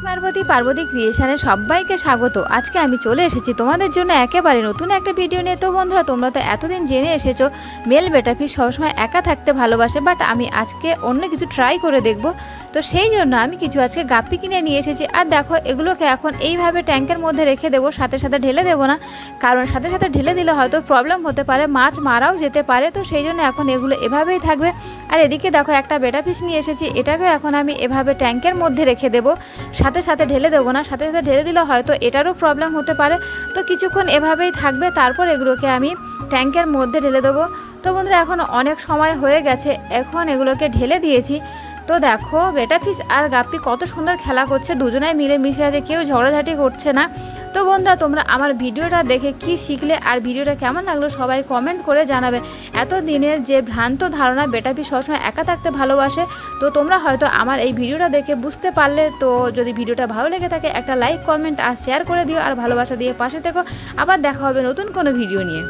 পার্বতী ক্রিয়েশনে সবাইকে স্বাগত। আজকে আমি চলে এসেছি তোমাদের জন্য একেবারে নতুন একটা ভিডিও নিয়ে। তো বন্ধুরা, তোমরা তো এতদিন জেনে এসেছো মেল বেটা ফিশ সবসময় একা থাকতে ভালোবাসে, বাট আমি আজকে অন্য কিছু ট্রাই করে দেখব। তো সেই জন্য আমি কিছু আজকে গাপ্পি কিনে নিয়ে এসেছি। আর দেখো, এগুলোকে এখন এইভাবে ট্যাঙ্কের মধ্যে রেখে দেবো, সাথে সাথে ঢেলে দেবো না, কারণ সাথে সাথে ঢেলে দিলে হয়তো প্রবলেম হতে পারে, মাছ মারাও যেতে পারে। তো সেই জন্য এখন এগুলো এভাবেই থাকবে। আর এদিকে দেখো, একটা বেটা ফিশ নিয়ে এসেছি, এটাকে এখন আমি এভাবে ট্যাঙ্কের মধ্যে রেখে দেবো, সাথে সাথে ঢেলে দেবো না, সাথে সাথে ঢেলে দিলে হয়তো এটারও প্রবলেম হতে পারে। তো কিছুক্ষণ এভাবেই থাকবে, তারপর এগুলোকে আমি ট্যাঙ্কের মধ্যে ঢেলে দেবো। তো বন্ধুরা, এখন অনেক সময় হয়ে গেছে, এখন এগুলোকে ঢেলে দিয়েছি। তো দেখো, বেটা ফিশ আর গাপ্পি কত সুন্দর খেলা করছে, দুজনাই মিলে মিশে আছে, কেউ ঝগড়াঝাটি করছে না। তো বন্ধুরা, তোমরা আমার ভিডিওটা দেখে কি শিখলে আর ভিডিওটা কেমন লাগলো সবাই কমেন্ট করে জানাবে। এত দিনের যে ভ্রান্ত ধারণা বেটা ফিশ সবসময় একা থাকতে ভালোবাসে, তো তোমরা হয়তো আমার এই ভিডিওটা দেখে বুঝতে পারলে। তো যদি ভিডিওটা ভালো লেগে থাকে একটা লাইক, কমেন্ট আর শেয়ার করে দিও, আর ভালোবাসা দিয়ে পাশে থেকো। আবার দেখা হবে নতুন কোনো ভিডিও নিয়ে।